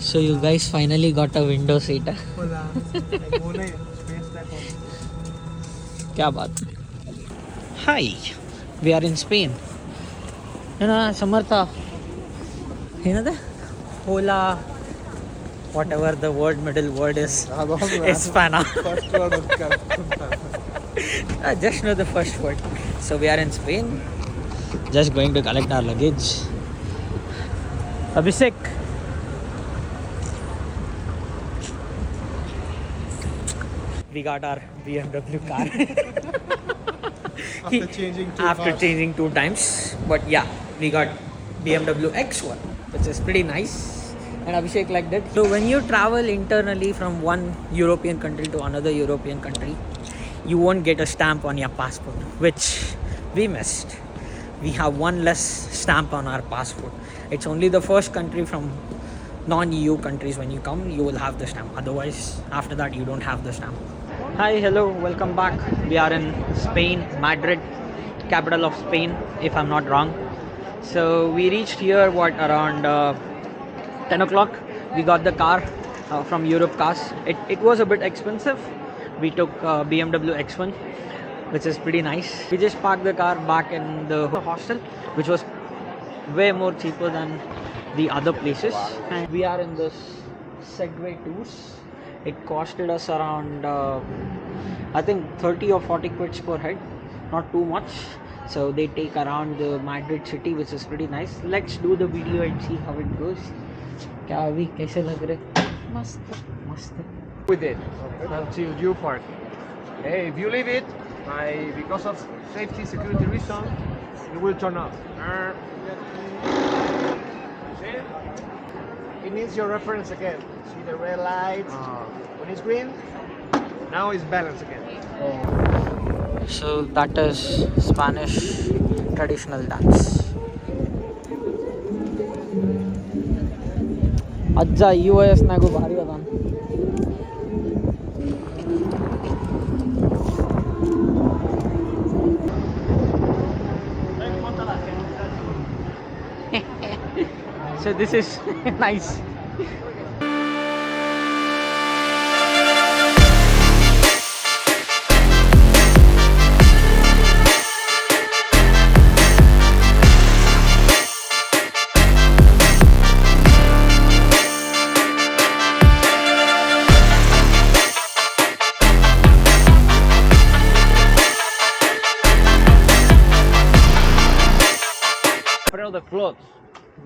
So you guys finally got a window seat. क्या बात. Hi, we are in Spain. You know, Samartha. You know the Hola, whatever the middle word is. Hispana. I just know the first word. So we are in Spain. Just going to collect our luggage. Abhishek. We got our BMW car. After changing two times. But yeah, we got BMW X1, which is pretty nice. And Abhishek liked it. So when you travel internally from one European country to another European country, you won't get a stamp on your passport, which we missed. We have one less stamp on our passport. It's only the first country from non-EU countries. When you come, you will have the stamp. Otherwise, after that, you don't have the stamp. Hi, hello, welcome back. We are in Spain, Madrid, capital of Spain, if I'm not wrong. So we reached here around 10 o'clock. We got the car from Europe Cars. It was a bit expensive. We took BMW X1, which is pretty nice. We just parked the car back in the hostel, which was way more cheaper than the other places. And we are in this Segway tours. It costed us around I think 30 or 40 quids per head, not too much. So they take around the Madrid city, which is pretty nice. Let's do the video and see how it goes. क्या अभी कैसे लग रहे? मस्त मस्त. With it until you park. Okay, if you leave it, because of safety security reasons, it will turn off. See? It needs your reference again. See the red lights. When it's green, now it's balanced again. So that is Spanish traditional dance. अज्जा US नागो भारी होता. So this is nice. The floods,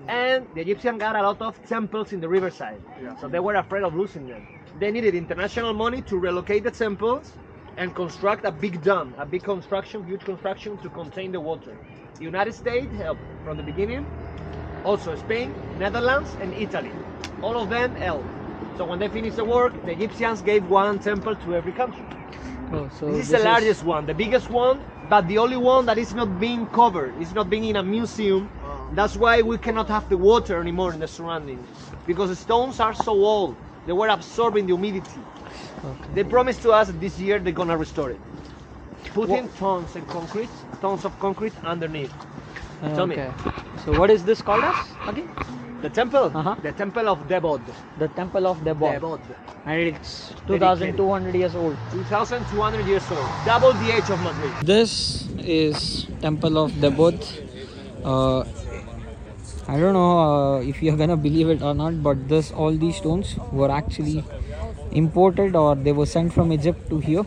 and the Egyptians got a lot of temples in the riverside, so they were afraid of losing them. They needed international money to relocate the temples and construct a big dam, a big construction, huge construction to contain the water. The United States helped from the beginning, also Spain, Netherlands, and Italy. All of them helped. So when they finished the work, the Egyptians gave one temple to every country. Oh, so this is the largest one, the biggest one, but the only one that is not being covered. It's not being in a museum. That's why we cannot have the water anymore in the surroundings, because the stones are so old. They were absorbing the humidity. Okay. They promised to us that this year they're gonna restore it. Putting tons of concrete underneath. Tell me. So what is this called as again? The temple? Uh-huh. The Temple of Debod. The Temple of Debod. And it's 2,200 years old. 2,200 years old. Double the age of Madrid. This is Temple of Debod. I don't know if you're gonna believe it or not, but all these stones were actually imported, or they were sent from Egypt to here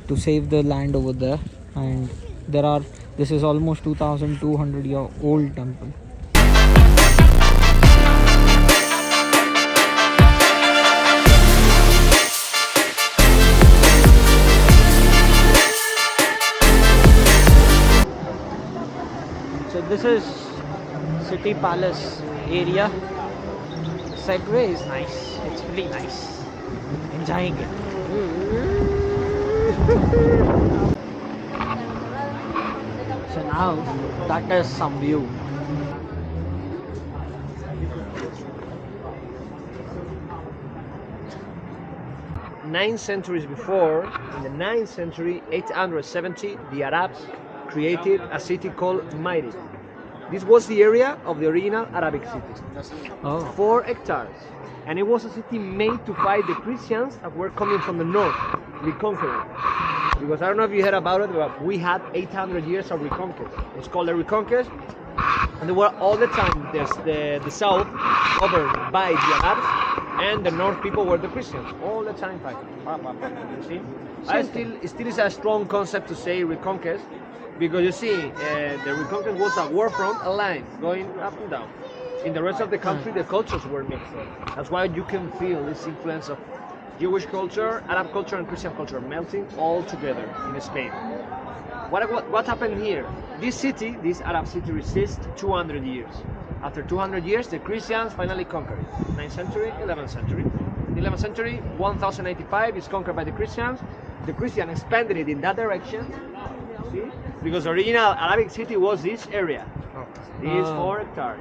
to save the land over there. And this is almost 2,200 year old temple. So this is City Palace area. Segway is nice. It's really nice. Enjoying it. So now that is some view. 9 centuries before, in the 9th century, 870, the Arabs created a city called Madrid. This was the area of the original Arabic city. 4 hectares. And it was a city made to fight the Christians that were coming from the north, reconquering. Because I don't know if you heard about it, but we had 800 years of reconquest. It's called the reconquest. And they were all the time, there's the south governed by the Arabs, and the north people were the Christians. All the time fighting. You see? It still is a strong concept to say reconquest, because you see, the reconquest was a war front, a line going up and down. In the rest of the country, the cultures were mixed. That's why you can feel this influence of Jewish culture, Arab culture, and Christian culture melting all together in Spain. What happened here? This city, this Arab city, resisted 200 years. After 200 years, the Christians finally conquered it. 9th century, 11th century. In the 11th century, 1085 is conquered by the Christians. The Christians expanded it in that direction. See? Because the original Arabic city was this area. This 4 hectares.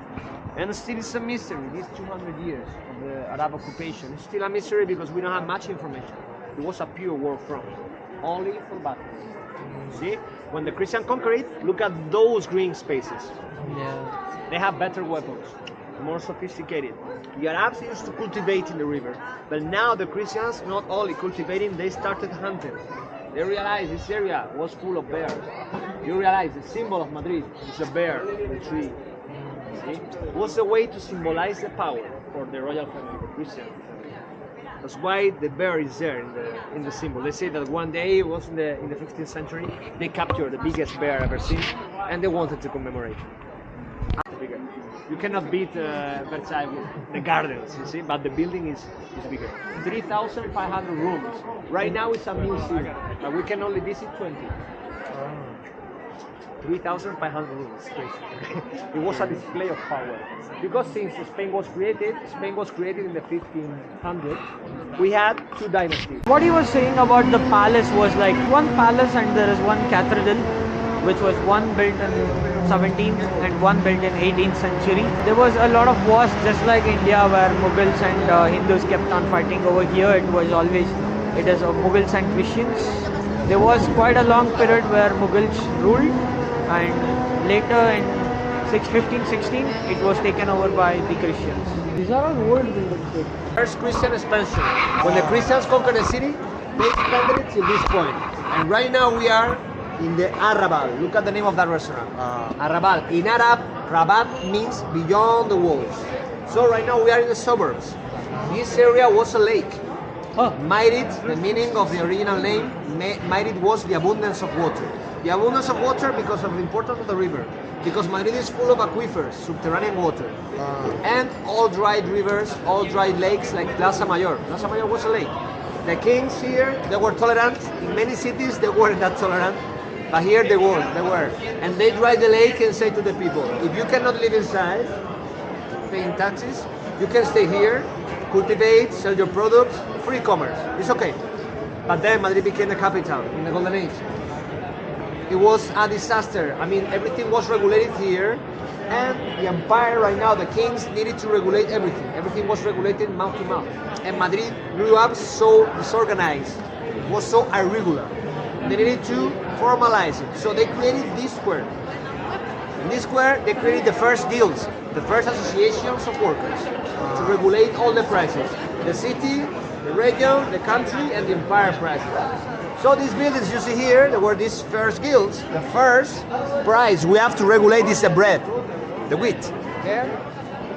And still it's a mystery, these 200 years of the Arab occupation. It's still a mystery because we don't have much information. It was a pure war front, only for battle. See? When the Christian conquered it, look at those green spaces. Yeah. They have better weapons, more sophisticated. The Arabs used to cultivate in the river, but now the Christians not only cultivating, they started hunting. They realized this area was full of bears. You realize the symbol of Madrid is a bear in a tree. See? It was a way to symbolize the power for the royal family, the Christian family. That's why the bear is there in the symbol. They say that one day, it was in the 15th century, they captured the biggest bear ever seen, and they wanted to commemorate. You cannot beat Versailles with the gardens, you see, but the building is bigger. 3,500 rooms. Right now it's a museum, but we can only visit 20. 3,500 rooms. It was a display of power. Because since Spain was created in the 1500s, we had 2 dynasties. What he was saying about the palace was like one palace and there is one cathedral, which was one built in 17th and one built in 18th century. There was a lot of wars, just like India, where Mughals and Hindus kept on fighting. Over here it is Mughals and Christians. There was quite a long period where Mughals ruled, and later in 1616 it was taken over by the Christians. These are all old buildings. First Christian expansion. When the Christians conquered the city, they expanded it to this point. And right now we are in the Arrabal. Look at the name of that restaurant. Arrabal. In Arab, Rabat means beyond the walls. So right now we are in the suburbs. This area was a lake. Madrid, the meaning of the original name, Madrid was the abundance of water. The abundance of water because of the importance of the river. Because Madrid is full of aquifers, subterranean water. And all dried rivers, all dried lakes like Plaza Mayor. Plaza Mayor was a lake. The kings here, they were tolerant. In many cities, they weren't that tolerant. But here they were. And they dried the lake and say to the people, if you cannot live inside, paying taxes, you can stay here, cultivate, sell your products, free commerce. It's okay. But then Madrid became the capital in the Golden Age. It was a disaster. I mean, everything was regulated here, and the empire right now, the kings needed to regulate everything. Everything was regulated mouth to mouth. And Madrid grew up so disorganized. It was so irregular. They needed to formalize it. So they created this square. In this square, they created the first guilds, the first associations of workers to regulate all the prices. The city, the region, the country, and the empire prices. So these buildings you see here, there were these first guilds. The first price we have to regulate is the bread, the wheat. Okay?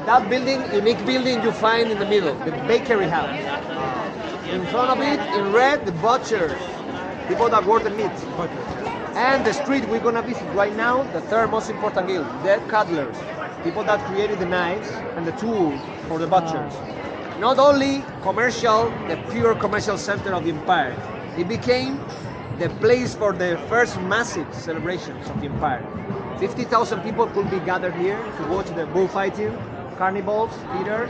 That building, unique building you find in the middle, the bakery house. In front of it, in red, the butchers, people that work the meat. And the street we're gonna visit right now, the third most important guild, the cutlers, people that created the knives and the tools for the butchers. Not only commercial, the pure commercial center of the empire, it became the place for the first massive celebrations of the empire. 50,000 people could be gathered here to watch the bullfighting, carnivals, theaters.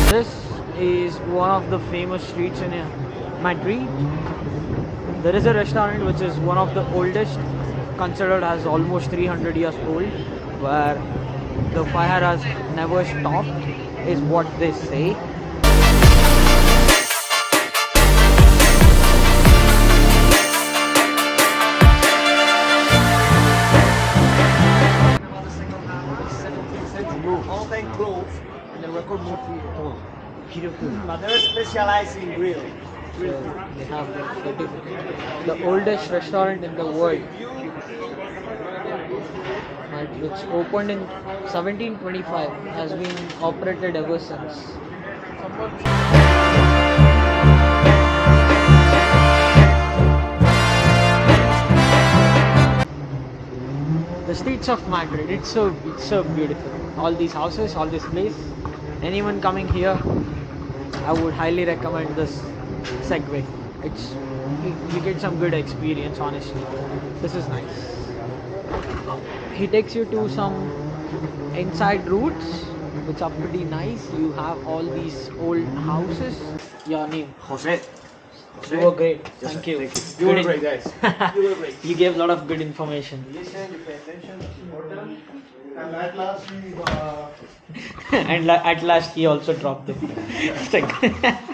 This is one of the famous streets in Madrid. There is a restaurant which is one of the oldest, considered as almost 300 years old, where the fire has never stopped, is what they say. specialize in grill. So they have the certificate. The oldest restaurant in the world. Which opened in 1725, has been operated ever since. The streets of Madrid, it's so beautiful. All these houses, all this place. Anyone coming here, I would highly recommend this Segway. It's you get some good experience, honestly. This is nice. He takes you to some inside routes, which are pretty nice. You have all these old houses. Your name? Jose. You were great. Thank you. Thank you. You were great, guys. You were great. You gave a lot of good information. Listen, you pay attention, it's important. And at last, we And at last, he also dropped it. It's like